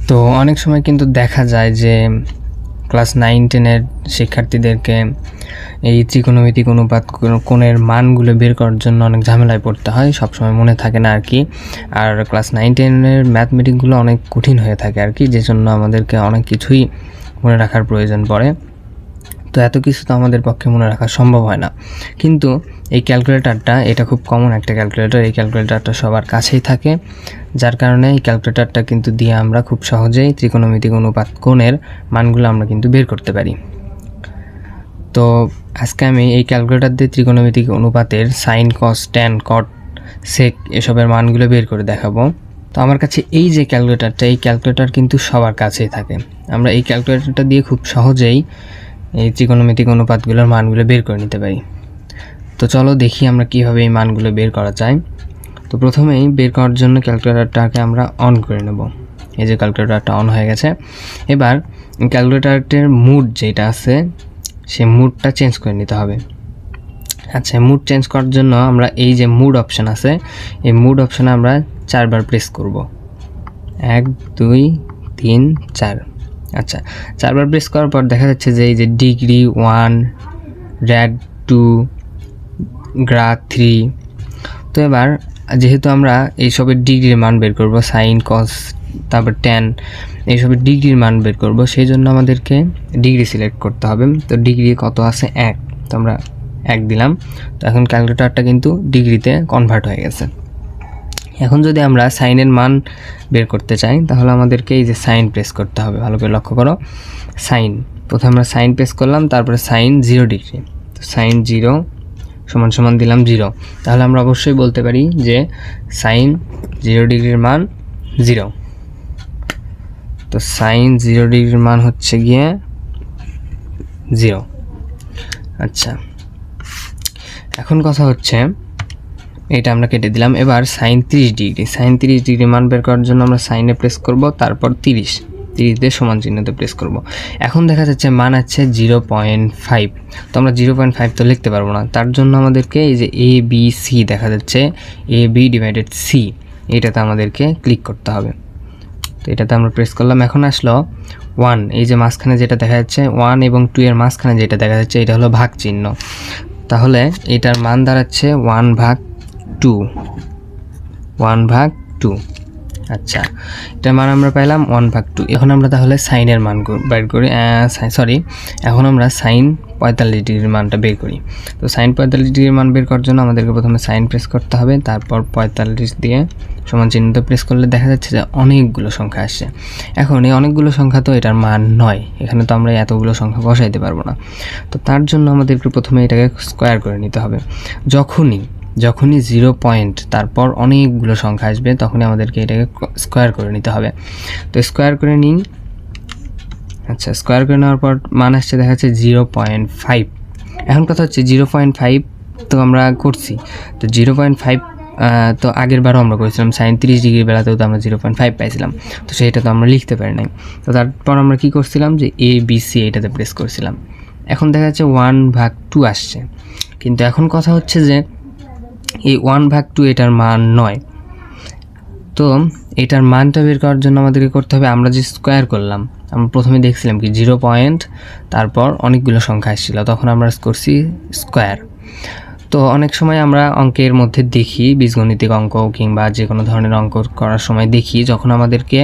তো অনেক সময় কিন্তু দেখা যায় যে ক্লাস 9-10-এর শিক্ষার্থীদেরকে এই ত্রিকোণমিতিক অনুপাত কোণের মানগুলো বের করার জন্য অনেক ঝামেলায় পড়তে হয়, সবসময় মনে থাকে না আর কি। আর ক্লাস 9-10-এর ম্যাথমেটিকগুলো অনেক কঠিন হয়ে থাকে আর কি, যে জন্য আমাদেরকে অনেক কিছুই মনে রাখার প্রয়োজন পড়ে। তো এত কিছু তো আমাদের পক্ষে মনে রাখা সম্ভব হয় না, কিন্তু এই ক্যালকুলেটরটা এটা খুব কমন একটা ক্যালকুলেটর। এই ক্যালকুলেটরটা সবার কাছেই থাকে, যার কারণে এই ক্যালকুলেটরটা কিন্তু দিয়ে আমরা খুব সহজেই ত্রিকোণমিতিক অনুপাত কোণের মানগুলো আমরা কিন্তু বের করতে পারি। তো আজকে আমি এই ক্যালকুলেটর দিয়ে ত্রিকোণমিতিক অনুপাতের সাইন, কস, ট্যান, কট, সেক এসবের মানগুলো বের করে দেখাবো। তো আমার কাছে এই যে ক্যালকুলেটরটা, এই ক্যালকুলেটর কিন্তু সবার কাছেই থাকে। আমরা এই ক্যালকুলেটরটা দিয়ে খুব সহজেই এই ত্রিকোণমিতিক অনুপাতগুলোর মানগুলো বের করে নিতে পারি। তো চলো দেখি আমরা কীভাবে এই মানগুলো বের করা যায়। তো প্রথমেই বের করার জন্য ক্যালকুলেটরটাকে আমরা অন করে নেব। এই যে ক্যালকুলেটরটা অন হয়ে গেছে। এবার ক্যালকুলেটরের মুড যেটা আছে সেই মুডটা চেঞ্জ করে নিতে হবে। আচ্ছা, মুড চেঞ্জ করার জন্য আমরা এই যে মুড অপশান আছে, এই মুড অপশানে আমরা 4 বার প্রেস করব। 1 2 3 4। আচ্ছা, 4 বার প্রেস করার পর দেখা যাচ্ছে যে এই যে ডিগ্রি 1, র্যাড 2, গ্রাড 3। তো এবার যেহেতু আমরা এইসবের ডিগ্রির মান বের করব, সাইন, কস, তারপর ট্যান, এইসবের ডিগ্রির মান বের করব, সেই জন্য আমাদেরকে ডিগ্রি সিলেক্ট করতে হবে। তো ডিগ্রি কত আছে 1, তো আমরা 1 দিলাম। তো এখন ক্যালকুলেটরটা কিন্তু ডিগ্রিতে কনভার্ট হয়ে গেছে। এখন যদি আমরা সাইনের মান বের করতে চাই তাহলে আমাদেরকে এই যে সাইন প্রেস করতে হবে। ভালো করে লক্ষ্য করো, সাইন, প্রথমে আমরা সাইন প্রেস করলাম, তারপরে সাইন 0 ডিগ্রি। তো সাইন 0 সমান সমান দিলাম 0। তাহলে আমরা অবশ্যই বলতে পারি যে সাইন 0 ডিগ্রির মান 0। তো সাইন 0 ডিগ্রির মান হচ্ছে গিয়ে 0। আচ্ছা, এখন কথা হচ্ছে এটা আমরা কেটে দিলাম। এবার সাইন 30 ডিগ্রি, সাইন 30 ডিগ্রি মান বের করার জন্য আমরা সাইনে প্রেস করব, তারপর 30 দিয়ে সমান চিহ্নতে প্রেস করব। এখন দেখা যাচ্ছে মান আছে 0.5। তো আমরা 0.5 তো লিখতে পারবো না, তার জন্য আমাদেরকে এই যে এ বি সি দেখা যাচ্ছে, এ বি ডিভাইডেড সি, এটাতে আমাদেরকে ক্লিক করতে হবে। তো এটাতে আমরা প্রেস করলাম। এখন আসলো 1, এই যে মাঝখানে যেটা দেখা যাচ্ছে 1 এবং 2 এর মাঝখানে যেটা দেখা যাচ্ছে এটা হলো ভাগ চিহ্ন। তাহলে এটার মান দাঁড়াচ্ছে 1/2। আচ্ছা, এটার মান আমরা পাইলাম 1/2। এখন আমরা তাহলে সাইনের মান বের করি। এখন আমরা সাইন 45 ডিগ্রির মানটা বের করি। তো সাইন 45 ডিগ্রির মান বের করার জন্য আমাদেরকে প্রথমে সাইন প্রেস করতে হবে, তারপর 45 দিয়ে সমান চিহ্নতে প্রেস করলে দেখা যাচ্ছে যে অনেকগুলো সংখ্যা আসছে। এখন এই অনেকগুলো সংখ্যা তো এটার মান নয়, এখানে তো আমরা এতগুলো সংখ্যা বসাইতে পারবো না। তো তার জন্য আমাদেরকে প্রথমে এটাকে স্কোয়ার করে নিতে হবে। যখনই 0 পয়েন্ট তারপর অনেকগুলো সংখ্যা আসবে তখনই আমাদেরকে এটাকে স্কোয়ার করে নিতে হবে। তো স্কোয়ার করে নিই। আচ্ছা, স্কোয়ার করে নেওয়ার পর মান আসছে দেখা যাচ্ছে 0.5। এখন কথা হচ্ছে 0.5 তো আমরা করছি, তো 0.5 তো আগের বারও আমরা করেছিলাম, সাইন 30 ডিগ্রি বেলাতেও তো আমরা 0.5 পাইছিলাম। তো সেইটা তো আমরা লিখতে পারি নাই। তো তারপর আমরা কি করছিলাম যে এ বি সি এটাতে প্রেস করছিলাম। এখন দেখা যাচ্ছে 1/2 আসছে, কিন্তু এখন কথা হচ্ছে যে এই 1/2 এটার মান নয়। তো এটার মানটা বের করার জন্য আমাদেরকে করতে হবে, আমরা যে স্কোয়ার করলাম, আমরা প্রথমে দেখছিলাম কি 0 পয়েন্ট তারপর অনেকগুলো সংখ্যা আসছিল, তখন আমরা করছি স্কোয়ার। তো অনেক সময় আমরা অঙ্কের মধ্যে দেখি, বীজগণিতিক অঙ্ক কিংবা যে কোনো ধরনের অঙ্ক করার সময় দেখি, যখন আমাদেরকে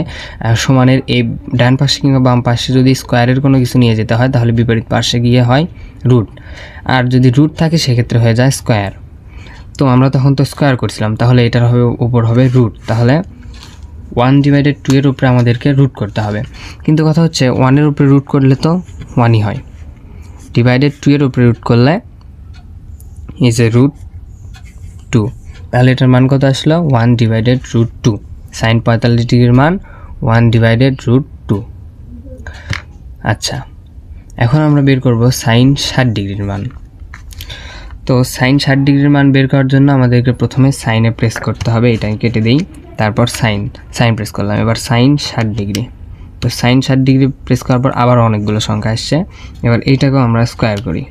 সমানের এই ডান পাশে কিংবা বাম পাশে যদি স্কোয়ারের কোনো কিছু নিয়ে যেতে হয় তাহলে বিপরীত পাশে গিয়ে হয় রুট, আর যদি রুট থাকে সেক্ষেত্রে হয়ে যায় স্কোয়ার। তো আমরা তখন তো স্কোয়ার করছিলাম, তাহলে এটার উপর হবে রুট। তাহলে 1/2 এর উপরে আমাদেরকে রুট করতে হবে, কিন্তু কথা হচ্ছে 1-এর উপরে রুট করলে তো 1ই হয়, ডিভাইডেড 2 এর উপরে রুট করলে ইজ এ √2। তাহলে এটার মান কত আসলো 1/√2। সাইন 45 ডিগ্রির মান 1/√2। আচ্ছা, এখন আমরা বের করব সাইন 60 ডিগ্রির মান। তো সাইন 60 ডিগ্রির মান বের করার জন্য আমাদেরকে প্রথমে সাইনে প্রেস করতে হবে, এটাকে কেটে দিই, তারপর সাইন প্রেস করলাম। এবার সাইন 60 ডিগ্রি। তো সাইন 60 ডিগ্রি প্রেস করার পর আবার অনেকগুলো সংখ্যা আসছে। এবার এইটাকেও আমরা স্কোয়ার করি।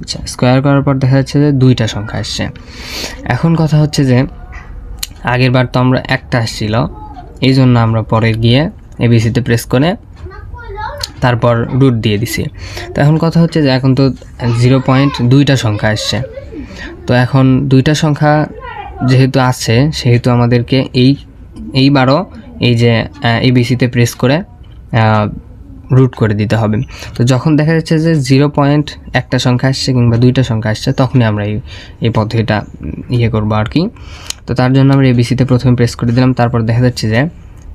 আচ্ছা, স্কোয়ার করার পর দেখা যাচ্ছে যে 2টা সংখ্যা আসছে। এখন কথা হচ্ছে যে আগের বার তো আমরা একটা আসছিল, এই জন্য আমরা পরে গিয়ে এবিসিতে প্রেস করে তারপর রুট দিয়ে দিছি। তো এখন কথা হচ্ছে যে এখন তো 0.2টা সংখ্যা আসছে। তো এখন 2টা সংখ্যা যেহেতু আছে সেহেতু আমাদেরকে এইবারও এই যে এবিসিতে প্রেস করে রুট করে দিতে হবে। তো যখন দেখা যাচ্ছে যে 0.1টা সংখ্যা আসছে কিংবা 2টা সংখ্যা আসছে তখনই আমরা এই পদ্ধতিটা করবো আর কি। তো তার জন্য আমরা এবিসিতে প্রথমে প্রেস করে দিলাম, তারপর দেখা যাচ্ছে যে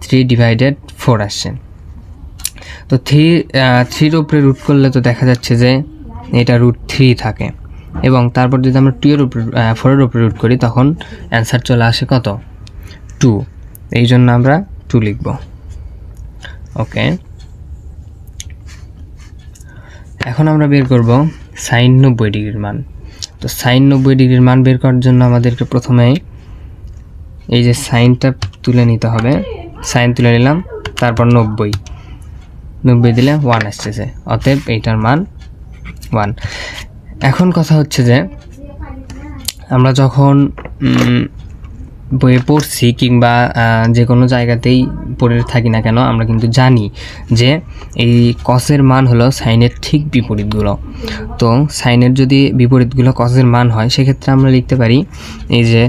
3/4 আসছে। তো 3-3-র উপরে রুট করলে তো দেখা যাচ্ছে যে এটা √3 থাকে, এবং তারপর যদি আমরা 4-এর উপরে রুট করি তখন অ্যান্সার চলে আসে কত? 2। এই জন্য আমরা 2 লিখব। ওকে, এখন আমরা বের করব sin 90 ডিগ্রির মান। তো sin 90 ডিগ্রির মান বের করার জন্য আমাদেরকে প্রথমেই এই যে সাইনটা তুলে নিতে হবে। সাইন তুলে নিলাম, তারপর 90 দিলে 1 আসছে, অতএব এইটার মান 1। এখন কথা হচ্ছে যে আমরা যখন বইয়ে পড়ছি কিংবা যে কোনো জায়গাতেই পড়ে থাকি না কেন, আমরা কিন্তু জানি যে এই কসের মান হলো সাইনের ঠিক বিপরীতগুলো। তো সাইনের যদি বিপরীতগুলো কসের মান হয় সেক্ষেত্রে আমরা লিখতে পারি এই যে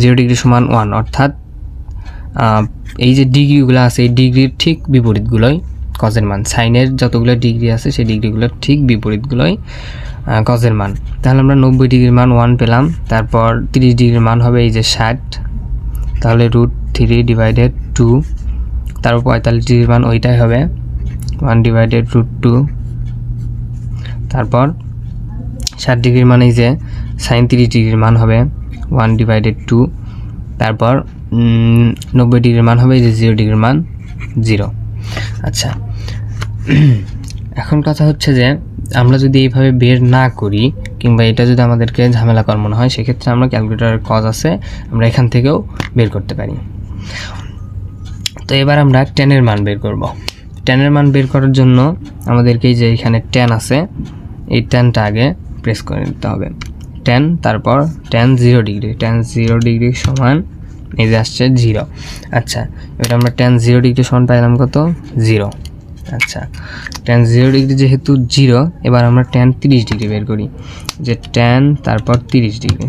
0 ডিগ্রি সমান 1, অর্থাৎ এই যে ডিগ্রিগুলো আছে এই ডিগ্রির ঠিক বিপরীতগুলোই কজের মান। সাইনের যতগুলো ডিগ্রি আছে সেই ডিগ্রিগুলোর ঠিক বিপরীতগুলোই কজের মান। তাহলে আমরা 90 ডিগ্রির মান 1 পেলাম, তারপর 30 ডিগ্রির মান হবে এই যে 60, তাহলে √3/2, তারপর 45 ডিগ্রির মান ওইটাই হবে 1/√2, তারপর 60 ডিগ্রির মান এই যে sin 30 ডিগ্রির মান হবে 1/2, তারপর 90 ডিগ্রির মান হবে এই যে 0 ডিগ্রির মান 0। আচ্ছা, এখন কথা হচ্ছে যে আমরা যদি এইভাবে বের না করি কিংবা এটা যদি আমাদেরকে ঝামেলাকর মনে হয় সেক্ষেত্রে আমরা ক্যালকুলেটরের কজ আছে, আমরা এখান থেকেও বের করতে পারি। তো এবার আমরা টেনের মান বের করব। টেনের মান বের করার জন্য আমাদেরকে এই যে এখানে টেন আছে এই টেনটা আগে প্রেস করে নিতে হবে। 10, তারপর tan 0 ডিগ্রি, tan 0 ডিগ্রি সমান এই যে আসছে 0। আচ্ছা, এবার আমরা tan 0 ডিগ্রি সমান পাইলাম কত? 0। আচ্ছা, tan 0 ডিগ্রি যেহেতু 0, এবার আমরা tan 30 ডিগ্রি বের করি, যে tan তারপর 30 ডিগ্রি।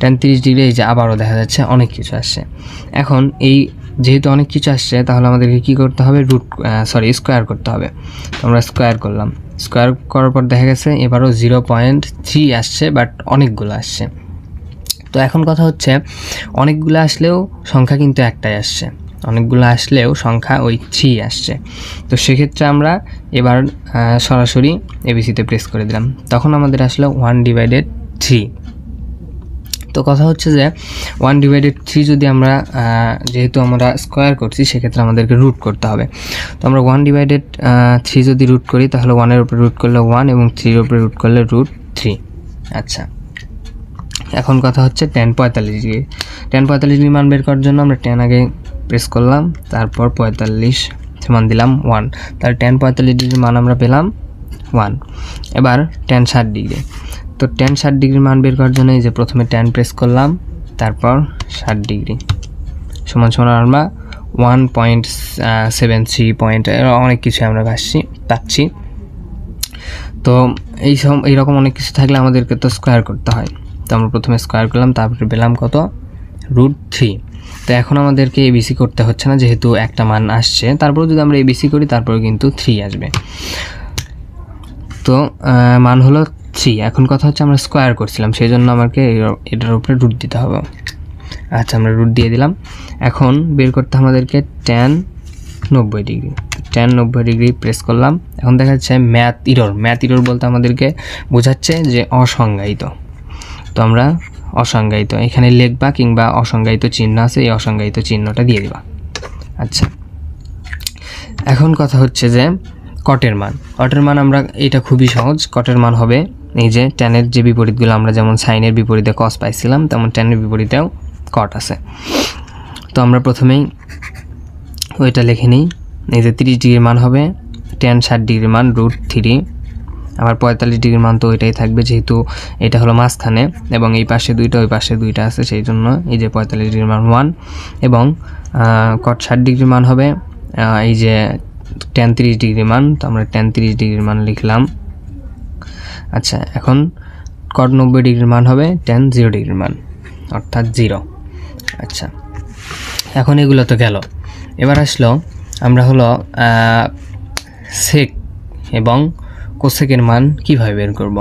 tan 30 ডিগ্রি এই যে আবারও দেখা যাচ্ছে অনেক কিছু আসছে। এখন এই যেহেতু অনেক কিছু আসছে তাহলে আমাদেরকে কী করতে হবে? স্কোয়ার করতে হবে। তো আমরা স্কোয়ার করলাম, স্কোয়ার করার পর দেখা গেছে এবারও 0.3 আসছে, বাট অনেকগুলো আসছে। তো এখন কথা হচ্ছে অনেকগুলো আসলেও সংখ্যা কিন্তু একটাই আসছে, অনেকগুলো আসলেও সংখ্যা ওই 3 আসছে। তো সেক্ষেত্রে আমরা এবার সরাসরি এবিসিতে প্রেস করে দিলাম, তখন আমাদের আসলো 1/3। তো কথা হচ্ছে যে 1/3 যদি আমরা যেহেতু আমরা স্কোয়ার করছি সেক্ষেত্রে আমাদেরকে রুট করতে হবে। তো আমরা 1/3 যদি রুট করি তাহলে 1-এর উপরে রুট করলে 1 এবং 3-এর উপরে রুট করলে √3। আচ্ছা, এখন কথা হচ্ছে tan 45 ডিগ্রি। tan 45 ডিগ্রি মান বের করার জন্য আমরা tan আগে প্রেস করলাম, তারপর 45 সমান দিলাম 1, তাহলে tan 45 ডিগ্রির মান আমরা পেলাম 1। এবার tan 60 ডিগ্রি। তো tan 60 ডিগ্রির মান বের করার জন্য এই যে প্রথমে tan প্রেস করলাম, তারপর 60 ডিগ্রি সমান আমরা 1.73 পয়েন্ট অনেক কিছু আমরা পাচ্ছি। তো এইরকম অনেক কিছু থাকলে আমাদেরকে তো স্কোয়ার করতে হয়। তো আমরা প্রথমে স্কোয়ার করলাম, তারপরে পেলাম কত? √3। তো এখন আমাদেরকে এবিসি করতে হচ্ছে না যেহেতু একটা মান আসছে, তারপর যদি আমরা এবিসি করি তারপরে কিন্তু 3 আসবে। তো মান হলো 3। এখন কথা হচ্ছে আমরা স্কোয়ার করছিলাম সেই জন্য আমাকে এটার উপরে রুট দিতে হবে। আচ্ছা, আমরা রুট দিয়ে দিলাম। এখন বের করতে আমাদেরকে tan 90 degree. tan 90 degree press করলাম, এখন দেখা যাচ্ছে ম্যাথ ইরর বলতে আমাদেরকে বোঝাচ্ছে যে অসংজ্ঞায়িত। তো আমরা অসংজ্ঞায়িত এখানে লিখবা কিংবা অসংজ্ঞায়িত চিহ্ন আছে এই অসংজ্ঞায়িত চিহ্নটা দিয়ে দিবা। আচ্ছা, এখন কথা হচ্ছে যে কটের মান আমরা এটা খুবই সহজ। কটের মান হবে এই যে ট্যানের যে বিপরীতগুলো আমরা যেমন সাইনের বিপরীতে কস পাইছিলাম তেমন ট্যানের বিপরীতেও কট আছে। তো আমরা প্রথমেই ওইটা লিখে নিই। এই যে 30 ডিগ্রির মান হবে tan 60 ডিগ্রির মান √3, আমার 45 ডিগ্রির মান তো ওইটাই থাকবে, যেহেতু এটা হলো মাঝখানে এবং এই পাশে দুইটা ওই পাশে দুইটা আছে, সেই জন্য এই যে 45 ডিগ্রির মান 1 এবং cot 60 ডিগ্রির মান হবে এই যে tan 30 ডিগ্রির মান, তো আমরা tan 30 ডিগ্রির মান লিখলাম। আচ্ছা, এখন cot 90 ডিগ্রির মান হবে tan 0 ডিগ্রির মান, অর্থাৎ 0। আচ্ছা, এখন এগুলো তো গেল। এবার আসলো আমরা হলো সেক এবং কোসেকের মান কিভাবে বের করব।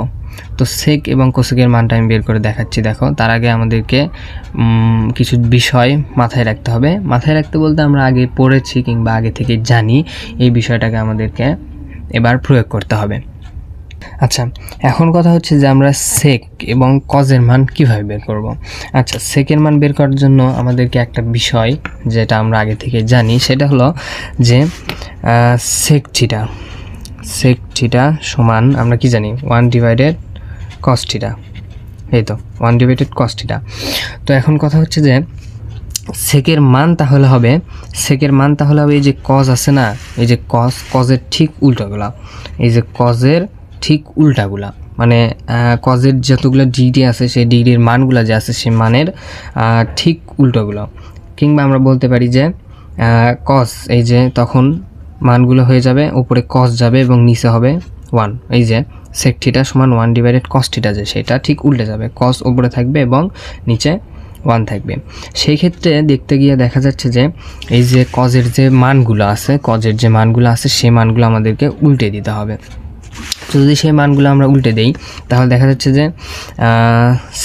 তো সেক এবং কোসেকের মানটা আমি বের করে দেখাচ্ছি। দেখো, তার আগে আমাদেরকে কিছু বিষয় মাথায় রাখতে হবে। মাথায় রাখতে বলতে আমরা আগে পড়েছি কিংবা আগে থেকে জানি, এই বিষয়টাকে আমাদেরকে এবার প্রয়োগ করতে হবে। আচ্ছা, এখন কথা হচ্ছে যে আমরা সেক এবং কজের মান কিভাবে বের করব। আচ্ছা, সেকের মান বের করার জন্য আমাদেরকে একটা বিষয় যেটা আমরা আগে থেকে জানি, সেটা হলো যে সেক থিটা সমান আমরা কি জানি 1 ডিভাইডেড cos থিটা, এই তো 1 ডিভাইডেড cos থিটা। তো এখন কথা হচ্ছে যে সেকের মান তাহলে হবে এই যে কজ আছে না, এই যে কজের ঠিক উল্টাগুলা, এই যে কজের ঠিক উল্টাগুলা, মানে কজের যতগুলো ডিগ্রি আছে সেই ডিগ্রির মানগুলো যে আছে সেই মানের ঠিক উল্টোগুলো, কিংবা আমরা বলতে পারি যে কজ এই যে তখন মানগুলো হয়ে যাবে উপরে কজ যাবে এবং নিচে হবে 1। এই যে সেক থিটা সমান 1 ডিভাইডেড cos থিটা, যে সেটা ঠিক উল্টে যাবে, কজ উপরে থাকবে এবং নিচে 1 থাকবে। সেই ক্ষেত্রে দেখতে গিয়ে দেখা যাচ্ছে যে এই যে কজের যে মানগুলো আছে সেই মানগুলো আমাদেরকে উল্টে দিতে হবে। তো যদি সেই মানগুলো আমরা উল্টে দেই তাহলে দেখা যাচ্ছে যে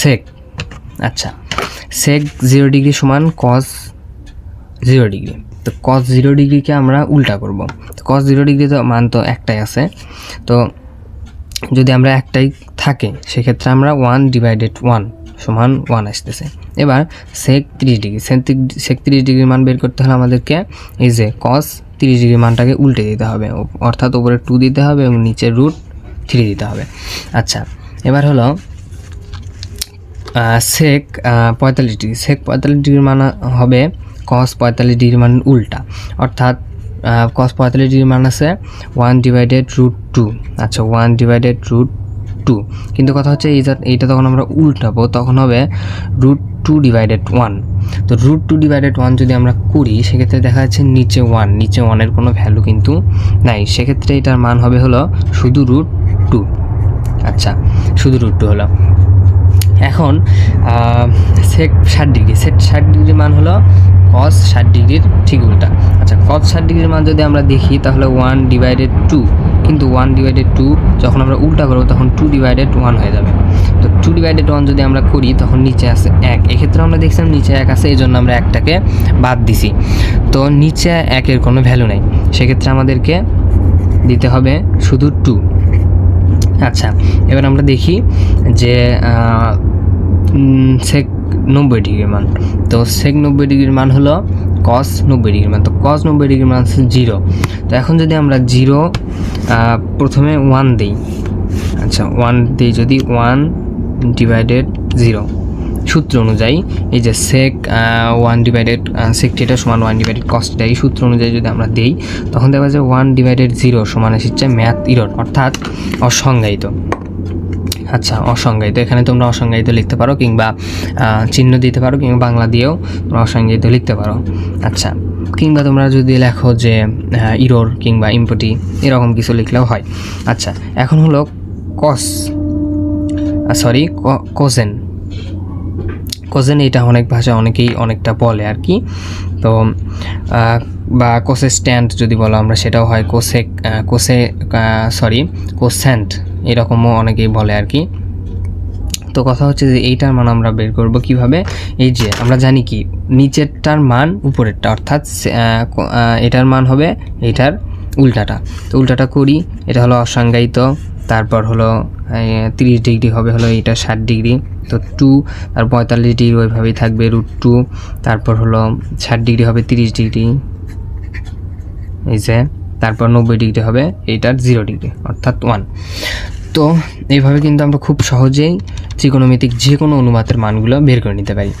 সেক সেক 0 ডিগ্রি সমান cos 0 ডিগ্রি। তো cos 0 ডিগ্রিকে আমরা উল্টা করব। তো cos 0 ডিগ্রি তো মান তো একটাই আছে, তো যদি আমরা একটাই থাকে সেক্ষেত্রে আমরা 1 ডিভাইডেড 1 সমান 1 আসতেছে। এবার সেক 30 ডিগ্রি, সেক 30 ডিগ্রির মান বের করতে হলে আমাদেরকে এই যে cos 30 ডিগ্রির মানটাকে উল্টে দিতে হবে, অর্থাৎ উপরে 2 দিতে হবে এবং নিচে √3 দিতে হবে। আচ্ছা, এবার হলো সেক 45 ডিগ্রি, সেক 45 ডিগ্রির মান হবে cos 45 ডিগ্রির মান উল্টা, অর্থাৎ cos 45 ডিগ্রির মান আছে 1 ডিভাইডেড √2। আচ্ছা, 1 ডিভাইডেড √2, কিন্তু কথা হচ্ছে এইটা তখন আমরা উল্টাবো, তখন হবে √2 ডিভাইডেড 1। তো √2 ডিভাইডেড 1 যদি আমরা করি সেক্ষেত্রে দেখা যাচ্ছে নিচে 1 এর কোনো ভ্যালু কিন্তু নাই, সেক্ষেত্রে এটার মান হবে হলো শুধু √2। আচ্ছা, শুধু √2 হলো। এখন সেক 60 ডিগ্রি, সেক 60 ডিগ্রির মান হলো cos 60 ডিগ্রির ঠিক উল্টা। আচ্ছা, cos 60 ডিগ্রির মান যদি আমরা দেখি তাহলে 1 ডিভাইডেড 2, কিন্তু 1 ডিভাইডেড 2 যখন আমরা উল্টা করবো তখন 2 ডিভাইডেড 1 হয়ে যাবে। তো 2 ডিভাইডেড 1 যদি আমরা করি তখন নিচে আছে 1, এক্ষেত্রে আমরা দেখছিলাম নিচে 1 আছে, এই জন্য আমরা একটাকে বাদ দিছি। তো নিচে 1-এর কোনো ভ্যালু নাই, সেক্ষেত্রে আমাদেরকে দিতে হবে শুধু 2। আচ্ছা, এবার আমরা দেখি যে সেক 90 ডিগ্রির মান। তো সেক 90 ডিগ্রির মান হলো cos 90 ডিগ্রির মান। তো cos 90 ডিগ্রির মান হচ্ছে 0। তো এখন যদি আমরা 0 প্রথমে 1 দিই, আচ্ছা 1 দিই, যদি 1 ডিভাইডেড 0 সূত্র অনুযায়ী এই যে সেক 1 ডিভাইডেড সেক থিটা সমান 1 ডিভাইডেড cos থিটা, এই সূত্র অনুযায়ী যদি আমরা দিই তখন দেখা যায় 1 ডিভাইডেড 0 সমান আসছে ম্যাথ ইরর, অর্থাৎ অসংজ্ঞায়িত। আচ্ছা, অসংজ্ঞায়িত, এখানে তোমরা অসংজ্ঞায়িত লিখতে পারো কিংবা চিহ্ন দিতে পারো কিংবা বাংলা দিয়েও তোমরা অসংজ্ঞায়িত লিখতে পারো। আচ্ছা, কিংবা তোমরা যদি লেখো যে ইরর কিংবা ইম্পটি এরকম কিছু লিখলেও হয়। আচ্ছা, এখন হলো কোজেন, এটা অনেক ভাষা অনেকেই অনেকটা বলে আর কি। তো বা কোসেস্ট্যান্ট যদি বলো আমরা সেটাও হয়, কোসেন্ট এরকমও অনেকেই বলে আর কি। তো কথা হচ্ছে যে এইটার মান আমরা বের করব কিভাবে, এই যে আমরা জানি কি নিচেরটার মান উপরেরটা, অর্থাৎ এটার মান হবে এইটার উল্টাটা। তো উল্টাটা করি, এটা হলো অসংজ্ঞায়িত, তারপর হলো 30 ডিগ্রি হবে হলো এইটা 60 ডিগ্রি, তো 2 আর 45 ডিগ্রি ওইভাবেই থাকবে √2, তারপর হলো 60 ডিগ্রি হবে 30 ডিগ্রি, এই যে তারপর 90 ডিগ্রি হবে এইটার 0 ডিগ্রি অর্থাৎ 1। তো এইভাবে কিন্তু আমরা খুব সহজেই ত্রিকোণমিতিক যে কোনো অনুপাতের মানগুলো বের করে নিতে পারি।